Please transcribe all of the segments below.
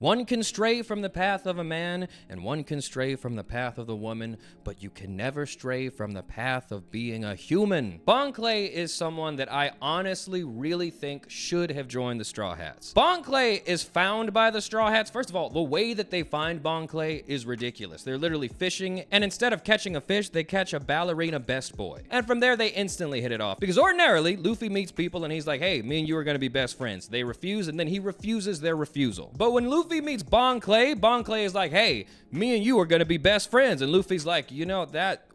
One can stray from the path of a man, and one can stray from the path of the woman, but you can never stray from the path of being a human. Bon Clay is someone that I honestly really think should have joined the Straw Hats. Bon Clay is found by the Straw Hats. First of all, the way that they find Bon Clay is ridiculous. They're literally fishing, and instead of catching a fish, they catch a ballerina best boy. And from there, they instantly hit it off. Because ordinarily, Luffy meets people and he's like, hey, me and you are gonna be best friends. They refuse, and then he refuses their refusal. But when Luffy meets Bon Clay is like, hey, me and you are gonna be best friends. And Luffy's like, you know,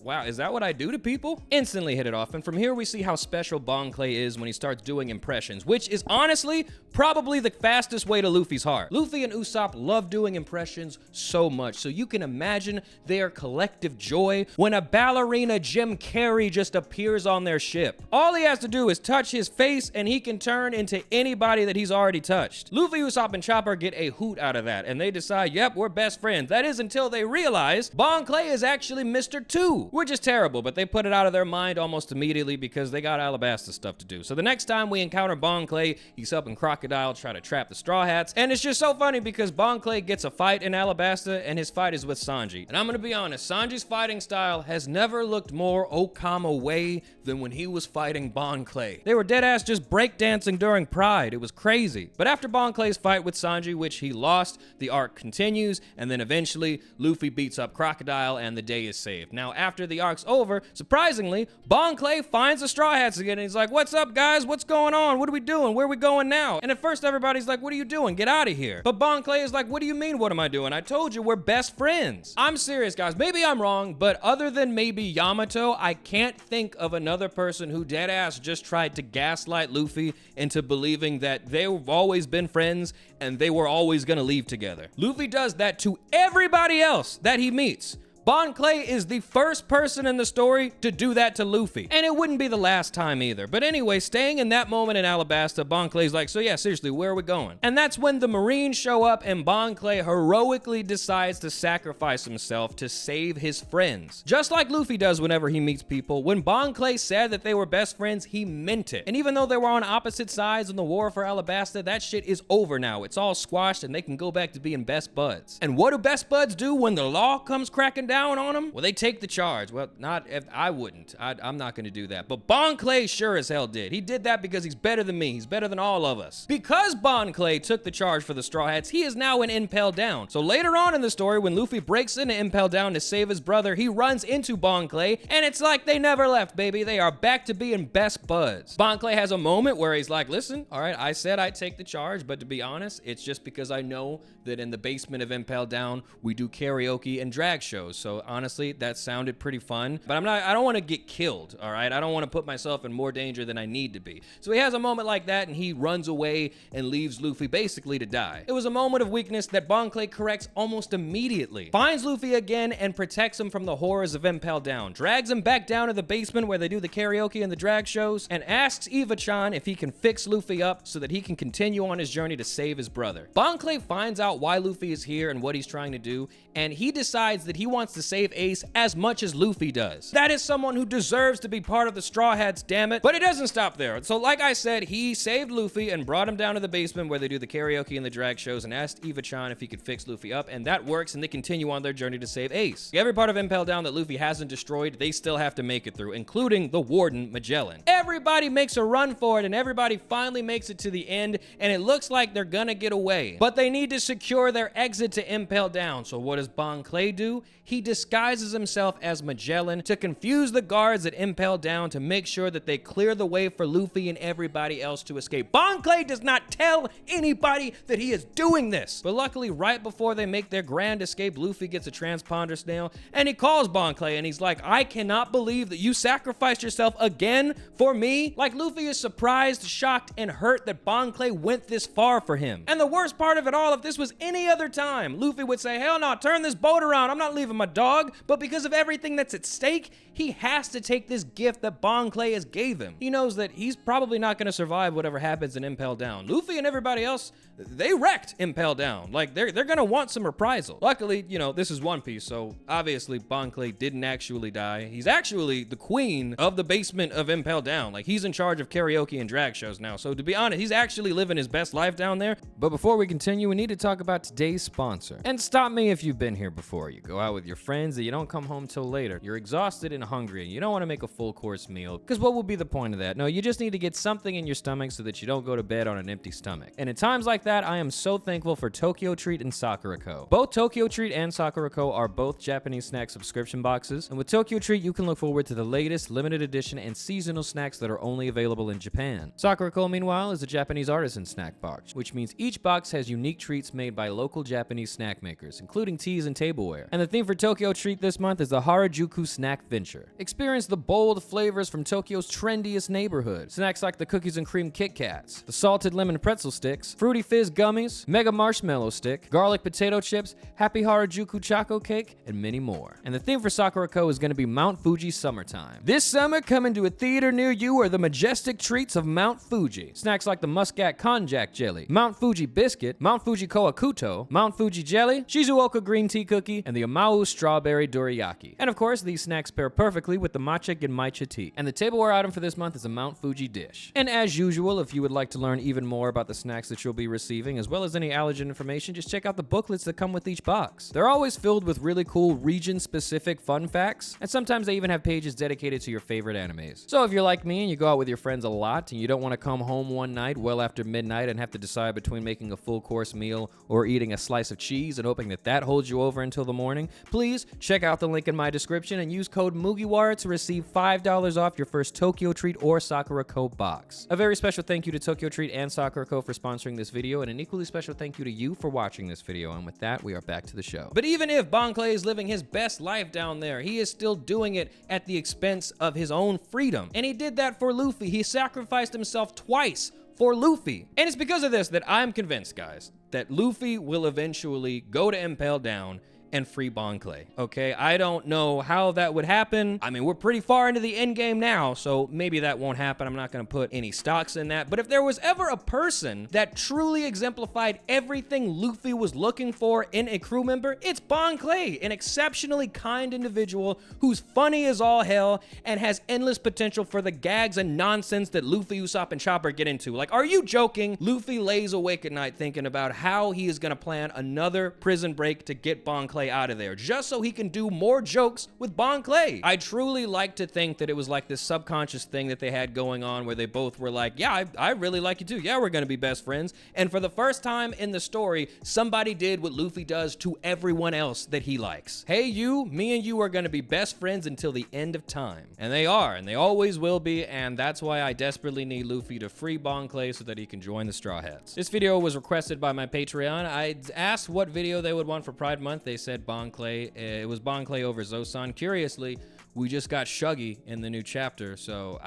wow, is that what I do to people? Instantly hit it off. And from here, we see how special Bon Clay is when he starts doing impressions, which is honestly probably the fastest way to Luffy's heart. Luffy and Usopp love doing impressions so much, so you can imagine their collective joy when a ballerina Jim Carrey just appears on their ship. All he has to do is touch his face and he can turn into anybody that he's already touched. Luffy, Usopp, and Chopper get a hoot out of that, and they decide, yep, we're best friends. That is until they realize Bon Clay is actually Mr. 2, which is terrible, but they put it out of their mind almost immediately because they got Alabasta stuff to do. So the next time we encounter Bon Clay, he's helping Crocodile try to trap the Straw Hats, and it's just so funny because Bon Clay gets a fight in Alabasta, and his fight is with Sanji. And I'm gonna be honest, Sanji's fighting style has never looked more Okama way than when he was fighting Bon Clay. They were deadass just breakdancing during Pride. It was crazy. But after Bon Clay's fight with Sanji, which he lost, the arc continues, and then eventually Luffy beats up Crocodile and the day is saved. Now, after the arc's over, surprisingly, Bon Clay finds the Straw Hats again, and he's like, what's up, guys? What's going on? What are we doing? Where are we going now? And at first, everybody's like, what are you doing? Get out of here. But Bon Clay is like, what do you mean, what am I doing? I told you we're best friends. I'm serious, guys. Maybe I'm wrong, but other than maybe Yamato, I can't think of another person who deadass just tried to gaslight Luffy into believing that they've always been friends and they were always gonna leave together. Luffy does that to everybody else that he meets. Bon Clay is the first person in the story to do that to Luffy. And it wouldn't be the last time either. But anyway, staying in that moment in Alabasta, Bon Clay's like, so yeah, seriously, where are we going? And that's when the Marines show up and Bon Clay heroically decides to sacrifice himself to save his friends. Just like Luffy does whenever he meets people, when Bon Clay said that they were best friends, he meant it. And even though they were on opposite sides in the war for Alabasta, that shit is over now. It's all squashed and they can go back to being best buds. And what do best buds do when the law comes cracking down on them? Well, they take the charge. Well, not if I wouldn't. I'm not going to do that. But Bon Clay sure as hell did. He did that because he's better than me. He's better than all of us. Because Bon Clay took the charge for the Straw Hats, he is now in Impel Down. So later on in the story, when Luffy breaks into Impel Down to save his brother, he runs into Bon Clay, and it's like they never left, baby. They are back to being best buds. Bon Clay has a moment where he's like, listen, all right, I said I'd take the charge, but to be honest, it's just because I know that in the basement of Impel Down, we do karaoke and drag shows. So honestly, that sounded pretty fun, but I don't want to get killed, all right? I don't want to put myself in more danger than I need to be. So he has a moment like that, and he runs away and leaves Luffy basically to die. It was a moment of weakness that Bon Clay corrects almost immediately. Finds Luffy again and protects him from the horrors of Impel Down. Drags him back down to the basement where they do the karaoke and the drag shows, and asks Eva-chan if he can fix Luffy up so that he can continue on his journey to save his brother. Bon Clay finds out why Luffy is here and what he's trying to do, and he decides that he wants to save Ace as much as Luffy does. That is someone who deserves to be part of the Straw Hats, damn it. But it doesn't stop there. So like I said, he saved Luffy and brought him down to the basement where they do the karaoke and the drag shows and asked Eva-chan if he could fix Luffy up, and that works, and they continue on their journey to save Ace. Every part of Impel Down that Luffy hasn't destroyed, they still have to make it through, including the Warden, Magellan. Everybody makes a run for it, and everybody finally makes it to the end, and it looks like they're gonna get away. But they need to secure their exit to Impel Down, so what does Bon Clay do? He disguises himself as Magellan to confuse the guards at Impel Down to make sure that they clear the way for Luffy and everybody else to escape. Bon Clay does not tell anybody that he is doing this. But luckily, right before they make their grand escape, Luffy gets a transponder snail, and he calls Bon Clay, and he's like, I cannot believe that you sacrificed yourself again for me. Like, Luffy is surprised, shocked, and hurt that Bon Clay went this far for him. And the worst part of it all, if this was any other time, Luffy would say, hell no, turn this boat around. I'm not leaving my dog. But because of everything that's at stake, he has to take this gift that Bon Clay has gave him. He knows that he's probably not going to survive whatever happens in Impel Down. Luffy and everybody else, they wrecked Impel Down. Like, they're going to want some reprisal. Luckily, you know, this is One Piece, so obviously Bon Clay didn't actually die. He's actually the queen of the basement of Impel Down. Like, he's in charge of karaoke and drag shows now. So to be honest, he's actually living his best life down there. But before we continue, we need to talk about today's sponsor. And stop me if you've been here before. You go out with your friends and you don't come home till later. You're exhausted and hungry and you don't want to make a full course meal, because what will be the point of that? No, you just need to get something in your stomach so that you don't go to bed on an empty stomach. And in times like that, I am so thankful for Tokyo Treat and Sakura Co. Both Tokyo Treat and Sakura Co are both Japanese snack subscription boxes, and with Tokyo Treat you can look forward to the latest limited edition and seasonal snacks that are only available in Japan. Sakura Co, meanwhile, is a Japanese artisan snack box, which means each box has unique treats made by local Japanese snack makers, including teas and tableware. And the theme for Tokyo Treat this month is the Harajuku Snack Venture. Experience the bold flavors from Tokyo's trendiest neighborhood. Snacks like the cookies and cream Kit Kats, the salted lemon pretzel sticks, fruity fizz gummies, mega marshmallow stick, garlic potato chips, happy Harajuku choco cake, and many more. And the theme for Sakura Co is going to be Mount Fuji Summertime. This summer, coming to a theater near you are the majestic treats of Mount Fuji. Snacks like the Muscat Konjac Jelly, Mount Fuji Biscuit, Mount Fuji Koakuto, Mount Fuji Jelly, Shizuoka Green Tea Cookie, and the Amau Strawberry Doriyaki. And of course, these snacks pair perfectly with the Matcha Genmaicha Tea. And the tableware item for this month is a Mount Fuji dish. And as usual, if you would like to learn even more about the snacks that you'll be receiving, as well as any allergen information, just check out the booklets that come with each box. They're always filled with really cool region-specific fun facts, and sometimes they even have pages dedicated to your favorite animes. So if you're like me and you go out with your friends a lot, and you don't want to come home one night well after midnight and have to decide between making a full course meal or eating a slice of cheese and hoping that holds you over until the morning, please check out the link in my description and use code Mugiwara to receive $5 off your first Tokyo Treat or Sakura Co box. A very special thank you to Tokyo Treat and Sakura Co for sponsoring this video, and an equally special thank you to you for watching this video. And with that, we are back to the show. But even if Bon Clay is living his best life down there, he is still doing it at the expense of his own freedom. And he did that for Luffy. He sacrificed himself twice for Luffy. And it's because of this that I'm convinced, guys, that Luffy will eventually go to Impel Down and free Bon Clay, okay? I don't know how that would happen. I mean, we're pretty far into the end game now, so maybe that won't happen. I'm not gonna put any stocks in that. But if there was ever a person that truly exemplified everything Luffy was looking for in a crew member, it's Bon Clay, an exceptionally kind individual who's funny as all hell and has endless potential for the gags and nonsense that Luffy, Usopp, and Chopper get into. Like, are you joking? Luffy lays awake at night thinking about how he is gonna plan another prison break to get Bon Clay out of there, just so he can do more jokes with Bon Clay. I truly like to think that it was like this subconscious thing that they had going on where they both were like, yeah, I really like you too. Yeah, we're gonna be best friends. And for the first time in the story, somebody did what Luffy does to everyone else that he likes. Hey, you, me and you are gonna be best friends until the end of time. And they are, and they always will be, and that's why I desperately need Luffy to free Bon Clay so that he can join the Straw Hats. This video was requested by my Patreon. I asked what video they would want for Pride Month. They said Bon Clay. It was Bon Clay over Zosan. Curiously, we just got Shuggy in the new chapter, so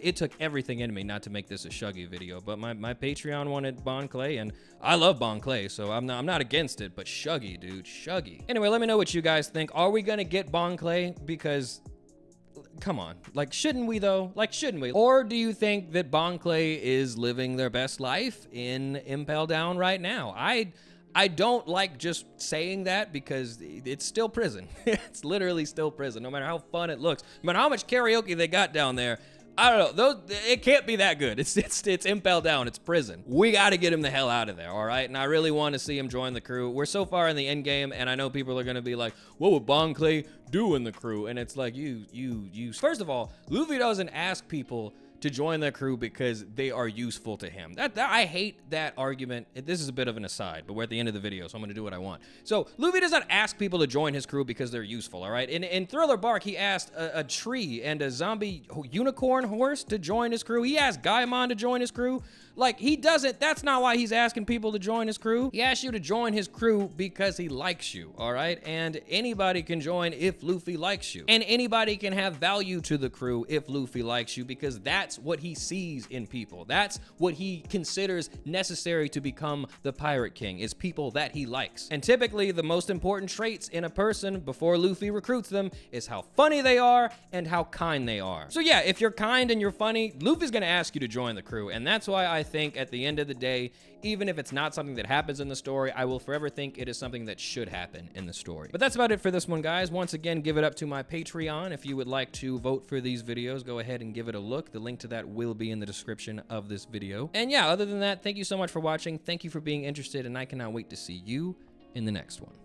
it took everything in me not to make this a Shuggy video, but my Patreon wanted Bon Clay, and I love Bon Clay, so I'm not against it, but Shuggy, dude, Shuggy. Anyway, let me know what you guys think. Are we gonna get Bon Clay? Because come on, like, shouldn't we though? Like, shouldn't we? Or do you think that Bon Clay is living their best life in Impel Down right now? I don't like just saying that because it's still prison. It's literally still prison, no matter how fun it looks. No matter how much karaoke they got down there, I don't know. It can't be that good. It's Impel Down. It's prison. We got to get him the hell out of there, all right? And I really want to see him join the crew. We're so far in the end game, and I know people are going to be like, what would Bon Clay do in the crew? And it's like, you. First of all, Luffy doesn't ask people to join the crew because they are useful to him. I hate that argument. This is a bit of an aside, but we're at the end of the video, so I'm gonna do what I want. So Luffy does not ask people to join his crew because they're useful, all right? In Thriller Bark, he asked a tree and a zombie unicorn horse to join his crew. He asked Gaimon to join his crew. Like, he doesn't, that's not why he's asking people to join his crew. He asks you to join his crew because he likes you, all right? And anybody can join if Luffy likes you. And anybody can have value to the crew if Luffy likes you, because that's what he sees in people. That's what he considers necessary to become the Pirate King, is people that he likes. And typically, the most important traits in a person before Luffy recruits them is how funny they are and how kind they are. So yeah, if you're kind and you're funny, Luffy's gonna ask you to join the crew, and that's why I think at the end of the day, even if it's not something that happens in the story, I will forever think it is something that should happen in the story. But that's about it for this one, guys. Once again, give it up to my Patreon. If you would like to vote for these videos, go ahead and give it a look. The link to that will be in the description of this video. And yeah, other than that, thank you so much for watching. Thank you for being interested, and I cannot wait to see you in the next one.